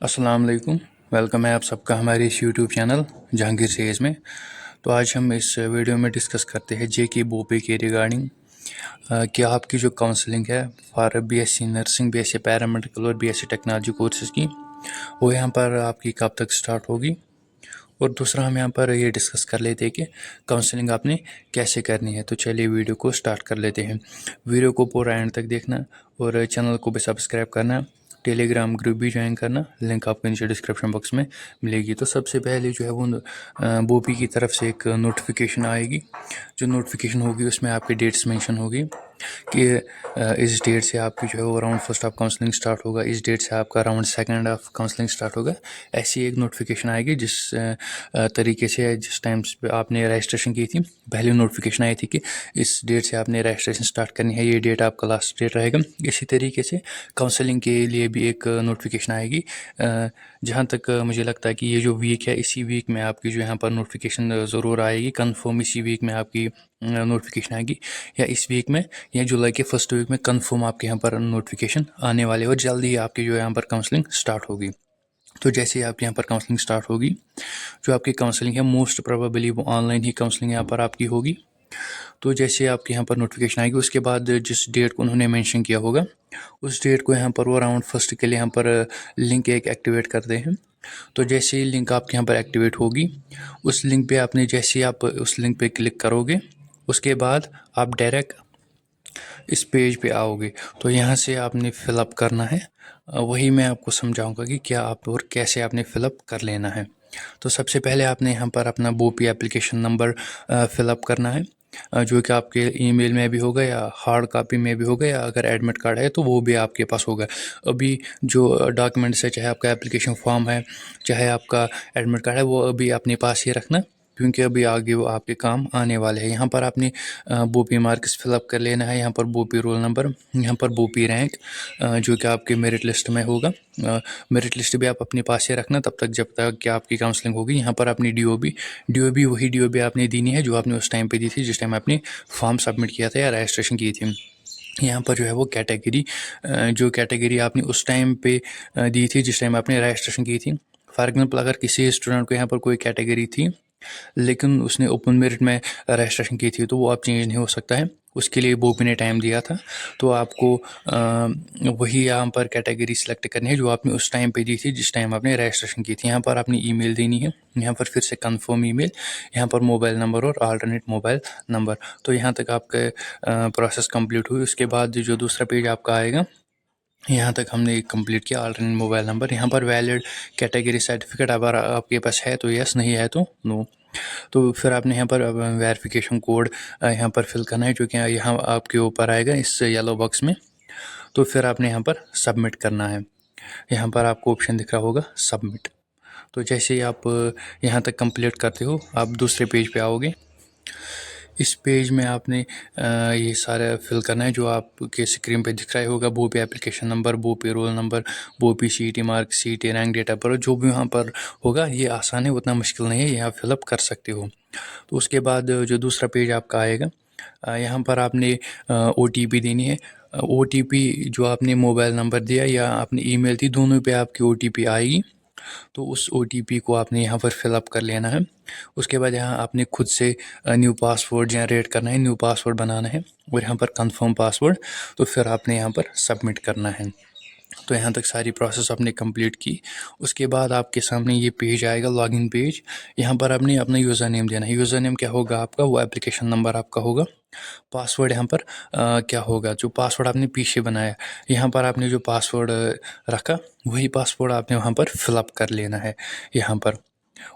अस्सलाम वालेकुम। वेलकम है आप सबका हमारे इस यूट्यूब चैनल जहांगीर सेज में। तो आज हम इस वीडियो में डिस्कस करते हैं जेके बोपे के रिगार्डिंग कि आपकी जो काउंसलिंग है for BSc nursing, BSc paramedical और बीएससी टेक्नोलॉजी कोर्सेज की, वो यहाँ पर आपकी कब तक स्टार्ट होगी। और दूसरा हम यहाँ पर ये डिस्कस कर लेते हैं कि काउंसलिंग आपने कैसे करनी है। तो चलिए वीडियो को स्टार्ट कर लेते हैं। वीडियो को पूरा एंड तक देखना और चैनल को भी सब्सक्राइब करना, टेलीग्राम ग्रुप भी ज्वाइन करना, लिंक आपको नीचे डिस्क्रिप्शन बॉक्स में मिलेगी। तो सबसे पहले जो है वो बोपी की तरफ से एक नोटिफिकेशन आएगी। जो नोटिफिकेशन होगी उसमें आपकी डेट्स मेंशन होगी कि इस डेट से आपकी जो है वो round first of counselling start होगा, इस डेट से आपका round second of counselling start होगा। ऐसी एक नोटिफिकेशन आएगी जिस तरीके से जिस टाइम पे आपने रजिस्ट्रेशन की थी, पहली नोटिफिकेशन आई थी कि इस डेट से आपने रजिस्ट्रेशन स्टार्ट करनी है, ये डेट आपका लास्ट डेट रहेगा। इसी तरीके से काउंसलिंग के लिए भी एक नोटिफिकेशन आएगी। जहाँ तक मुझे लगता है कि ये जो वीक है, इसी वीक में आपकी जो यहाँ पर नोटिफिकेशन ज़रूर आएगी, कन्फर्म इसी वीक में आपकी नोटिफिकेशन आएगी, या इस वीक में या जुलाई के फर्स्ट वीक में कन्फर्म आपके यहाँ पर नोटिफिकेशन आने वाले और जल्दी ही आपकी जो यहाँ पर काउंसलिंग स्टार्ट होगी। तो जैसे ही आपके यहाँ पर काउंसलिंग स्टार्ट होगी, जो आपकी काउंसलिंग है मोस्ट प्रोबेबली वो ऑनलाइन ही काउंसलिंग यहाँ पर आपकी होगी। तो जैसे आपके यहाँ पर नोटिफिकेशन आएगी, उसके बाद जिस डेट को उन्होंने मेंशन किया होगा उस डेट को यहाँ पर वो राउंड फर्स्ट के लिए यहाँ पर लिंक एक एक्टिवेट करते हैं। तो जैसे ही लिंक आपके यहाँ पर एक्टिवेट होगी, उस लिंक पे आपने जैसे ही आप उस लिंक पे क्लिक करोगे, उसके बाद आप डायरेक्ट इस पेज पे आओगे। तो यहाँ से आपने फ़िलअप करना है, वही मैं आपको समझाऊंगा कि क्या आप और कैसे आपने फ़िलअप कर लेना है। तो सबसे पहले आपने यहाँ पर अपना बोपी एप्लीकेशन नंबर फ़िलअप करना है, जो कि आपके ईमेल में भी होगा या हार्ड कॉपी में भी होगा, या अगर एडमिट कार्ड है तो वो भी आपके पास होगा। अभी जो डॉक्यूमेंट्स है, चाहे आपका एप्लीकेशन फॉर्म है, चाहे आपका एडमिट कार्ड है, वो अभी अपने पास ही रखना, क्योंकि अभी आगे वो आपके काम आने वाले हैं। यहाँ पर आपने बोपी मार्क्स फिलअप कर लेना है, यहाँ पर बोपी रोल नंबर, यहाँ पर बोपी रैंक, जो कि आपके मेरिट लिस्ट में होगा। मेरिट लिस्ट भी आप अपने पास ही रखना तब तक जब तक कि आपकी काउंसलिंग होगी। यहाँ पर अपनी डी ओ बी आपने देनी है जो आपने उस टाइम पे दी थी जिस टाइम आपने फॉर्म सबमिट किया था या रजिस्ट्रेशन की थी। यहाँ पर जो है वो कैटेगरी, जो कैटेगरी आपने उस टाइम पे दी थी जिस टाइम आपने रजिस्ट्रेशन की थी। फॉर एग्जाम्पल, अगर किसी स्टूडेंट को यहाँ पर कोई कैटेगरी थी लेकिन उसने ओपन मेरिट में रजिस्ट्रेशन की थी, तो वो अब चेंज नहीं हो सकता है, उसके लिए बोपी ने टाइम दिया था। तो आपको वही यहाँ पर कैटेगरी सिलेक्ट करनी है जो आपने उस टाइम पे दी थी जिस टाइम आपने रजिस्ट्रेशन की थी। यहाँ पर आपने ईमेल देनी है, यहाँ पर फिर से कंफर्म ईमेल, यहाँ पर मोबाइल नंबर और अल्टरनेट मोबाइल नंबर। तो यहाँ तक आपका प्रोसेस कंप्लीट हुई। उसके बाद जो दूसरा पेज आपका आएगा, यहाँ तक हमने कंप्लीट किया, अल्टरनेट मोबाइल नंबर। यहाँ पर वैलिड कैटेगरी सर्टिफिकेट अगर आपके पास है तो यस, नहीं है तो नो। तो फिर आपने यहाँ पर वेरिफिकेशन कोड यहाँ पर फिल करना है, जो कि यहाँ आपके ऊपर आएगा इस येलो बॉक्स में। तो फिर आपने यहाँ पर सबमिट करना है, यहाँ पर आपको ऑप्शन दिख रहा होगा सबमिट। तो जैसे ही आप यहाँ तक कंप्लीट करते हो, आप दूसरे पेज पे आओगे। इस पेज में आपने ये सारा फिल करना है जो आपके स्क्रीन पे दिख रहा होगा, बोपी एप्लीकेशन नंबर, बोपी रोल नंबर, बोपी CET mark, CET rank, date of birth, जो भी वहाँ पर होगा। ये आसान है, उतना मुश्किल नहीं है, यहाँ फिलअप कर सकते हो। तो उसके बाद जो दूसरा पेज आपका आएगा, यहाँ पर आपने OTP देनी है। OTP जो आपने मोबाइल नंबर दिया या आपने ईमेल दी, दोनों पे आपकी OTP आएगी। तो उस OTP को आपने यहाँ पर फिलअप कर लेना है। उसके बाद यहाँ आपने खुद से न्यू पासवर्ड जनरेट करना है, न्यू पासवर्ड बनाना है और यहाँ पर कंफर्म पासवर्ड। तो फिर आपने यहाँ पर सबमिट करना है। तो यहाँ तक सारी प्रोसेस आपने कंप्लीट की। उसके बाद आपके सामने ये पेज आएगा, लॉगिन पेज। यहाँ पर आपने अपना यूज़र नेम देना है। यूज़र नेम क्या होगा आपका, वो एप्लीकेशन नंबर आपका होगा। पासवर्ड यहाँ पर क्या होगा, जो पासवर्ड आपने पीछे बनाया, यहाँ पर आपने जो पासवर्ड रखा वही पासवर्ड आपने वहाँ पर फिलअप कर लेना है यहाँ पर।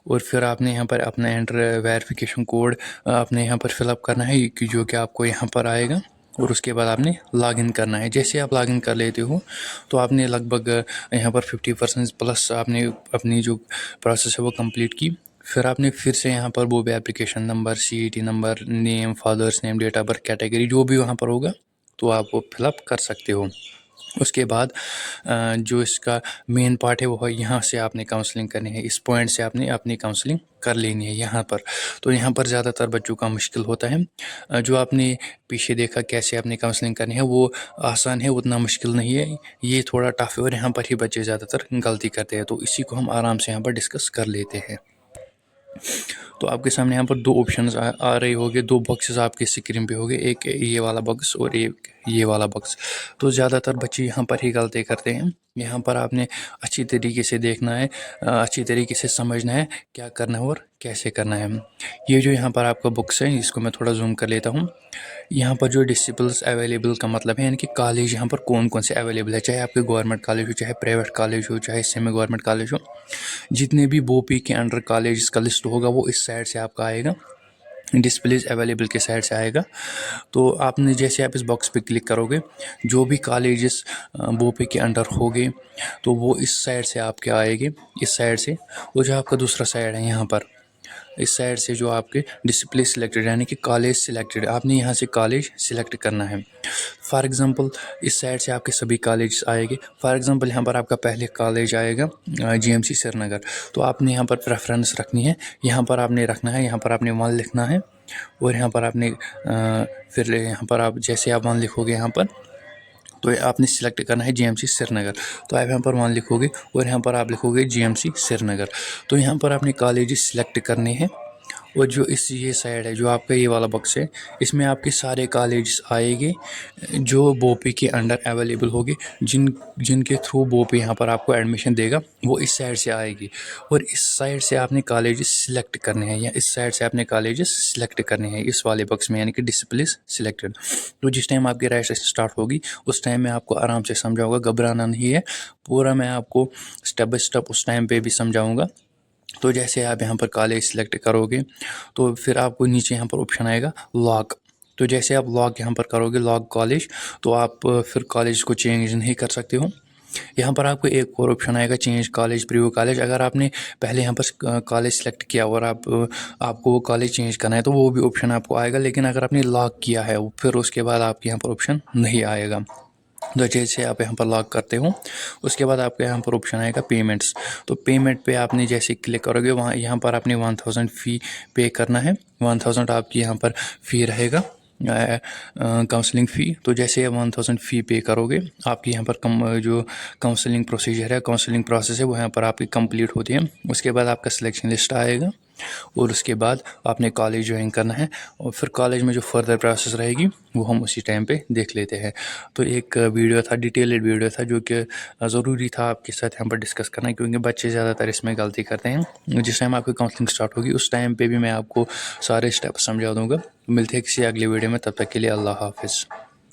और फिर आपने यहाँ पर अपना एंटर वेरिफिकेशन कोड आपने यहाँ पर फिलअप करना है कि जो कि आपको यहाँ पर आएगा। और उसके बाद आपने लॉगिन करना है। जैसे आप लॉगिन कर लेते हो तो आपने लगभग यहाँ पर 50% प्लस आपने अपनी जो प्रोसेस है वो कंप्लीट की। फिर आपने फिर से यहाँ पर वो भी application number, CET number, name, father's name, date of birth, category, जो भी वहाँ पर होगा तो आप वो फिलअप कर सकते हो। اس کے بعد جو اس کا مین پارٹ ہے وہ یہاں سے آپ نے کاؤنسلنگ کرنی ہے، اس پوائنٹ سے آپ نے اپنی کاؤنسلنگ کر لینی ہے یہاں پر. تو یہاں پر زیادہ تر بچوں کا مشکل ہوتا ہے. جو آپ نے پیچھے دیکھا کیسے آپ نے کاؤنسلنگ کرنی ہے وہ آسان ہے، اتنا مشکل نہیں ہے، یہ تھوڑا ٹف ہے اور یہاں پر ہی بچے زیادہ تر غلطی کرتے ہیں. تو اسی کو ہم آرام سے یہاں پر ڈسکس کر لیتے ہیں. تو آپ کے سامنے یہاں پر 2 آپشنز آ رہے ہوگے، 2 باکسز آپ کے اسکرین پہ ہوگے، ایک یہ والا باکس اور ایک یہ والا باکس. تو زیادہ تر بچے یہاں پر ہی غلطی کرتے ہیں. یہاں پر آپ نے اچھی طریقے سے دیکھنا ہے، اچھی طریقے سے سمجھنا ہے کیا کرنا ہے اور کیسے کرنا ہے. یہ جو یہاں پر آپ کا بکس ہے اس کو میں تھوڑا زوم کر لیتا ہوں. یہاں پر جو ڈسپلس اویلیبل کا مطلب ہے یعنی کہ کالج یہاں پر کون کون سے اویلیبل ہے، چاہے آپ کے گورنمنٹ کالج ہو، چاہے پرائیویٹ کالج ہو، چاہے سیمی گورنمنٹ کالج ہو. جتنے بھی بوپی کے انڈر کالجز کا لسٹ ہوگا وہ اس سائڈ سے آپ کا آئے گا، ڈسپلیز اویلیبل کے سائڈ سے آئے گا. تو آپ نے جیسے آپ اس باکس پہ کلک کرو گے جو بھی کالجز بوپی کے انڈر ہوگے تو وہ اس سائڈ سے آپ کے آئے گے، اس سائڈ سے. وہ جو آپ کا دوسرا سائڈ ہے یہاں پر اس سائڈ سے جو آپ کے ڈسپلے سلیکٹڈ یعنی کہ کالج سلیکٹڈ، آپ نے یہاں سے کالج سلیکٹ کرنا ہے. فار ایگزامپل اس سائڈ سے آپ کے سبھی کالجز آئے گے. فار ایگزامپل یہاں پر آپ کا پہلے کالج آئے گا GMC سری نگر. تو آپ نے یہاں پر پریفرنس رکھنی ہے، یہاں پر آپ نے رکھنا ہے، یہاں پر آپ نے 1 لکھنا ہے اور یہاں پر آپ نے پھر یہاں پر آپ جیسے آپ 1 لکھو گے یہاں پر تو آپ نے سلیکٹ کرنا ہے GMC سری نگر. تو آپ یہاں پر 1 لکھو گے اور یہاں پر آپ لکھو گے GMC سری نگر. تو یہاں پر آپ نے کالجز سلیکٹ کرنے ہیں. اور جو یہ سائڈ ہے جو آپ کا یہ والا باکس ہے اس میں آپ کے سارے کالجز آئے گے جو بوپی کے انڈر اویلیبل ہوگی، جن کے تھرو بوپی یہاں پر آپ کو ایڈمیشن دے گا وہ اس سائڈ سے آئے گی. اور اس سائڈ سے آپ نے کالجز سلیکٹ کرنے ہیں یا اس سائڈ سے آپ نے کالجز سلیکٹ کرنے ہیں اس والے باکس میں یعنی کہ ڈسپلیز سلیکٹڈ. تو جس ٹائم آپ کی رجسٹریشن اسٹارٹ ہوگی اس ٹائم میں آپ کو آرام سے سمجھاؤں گا، گھبرانا نہیں ہے، پورا میں آپ کو اسٹیپ بائی اسٹیپ اس ٹائم پہ بھی سمجھاؤں گا. تو جیسے آپ یہاں پر کالج سلیکٹ کرو گے تو پھر آپ کو نیچے یہاں پر آپشن آئے گا لاک. تو جیسے آپ لاک یہاں پر کرو گے لاک کالج تو آپ پھر کالج کو چینج نہیں کر سکتے ہو. یہاں پر آپ کو ایک اور آپشن آئے گا چینج کالج پریویو کالج. اگر آپ نے پہلے یہاں پر کالج سلیکٹ کیا اور آپ کو وہ کالج چینج کرنا ہے تو وہ بھی آپشن آپ کو آئے گا. لیکن اگر آپ نے لاک کیا ہے پھر اس کے بعد آپ کے یہاں پر آپشن نہیں آئے گا. تو جیسے آپ یہاں پر لاک کرتے ہو اس کے بعد آپ کا یہاں پر آپشن آئے گا پیمنٹس. تو پیمنٹ پہ آپ نے جیسے کلک کرو گے یہاں پر آپ نے 1000 فی پے کرنا ہے. 1000 آپ کی یہاں پر فی رہے گا کاؤنسلنگ فی. تو جیسے 1000 فی پے کرو گے آپ کی یہاں پر جو کاؤنسلنگ پروسیجر ہے، کاؤنسلنگ پروسیس ہے وہ یہاں پر آپ کی کمپلیٹ ہوتی ہے. اس کے بعد آپ کا سلیکشن لسٹ آئے گا اور اس کے بعد آپ نے کالج جوائن کرنا ہے اور پھر کالج میں جو فردر پروسیس رہے گی وہ ہم اسی ٹائم پہ دیکھ لیتے ہیں. تو ایک ویڈیو تھا، ڈیٹیلڈ ویڈیو تھا جو کہ ضروری تھا آپ کے ساتھ یہاں پر ڈسکس کرنا کیونکہ بچے زیادہ تر اس میں غلطی کرتے ہیں. جس ٹائم آپ کی کاؤنسلنگ اسٹارٹ ہوگی اس ٹائم پہ بھی میں آپ کو سارے اسٹیپ سمجھا دوں گا. ملتے ہیں کسی اگلے ویڈیو میں، تب تک کے لیے اللہ حافظ.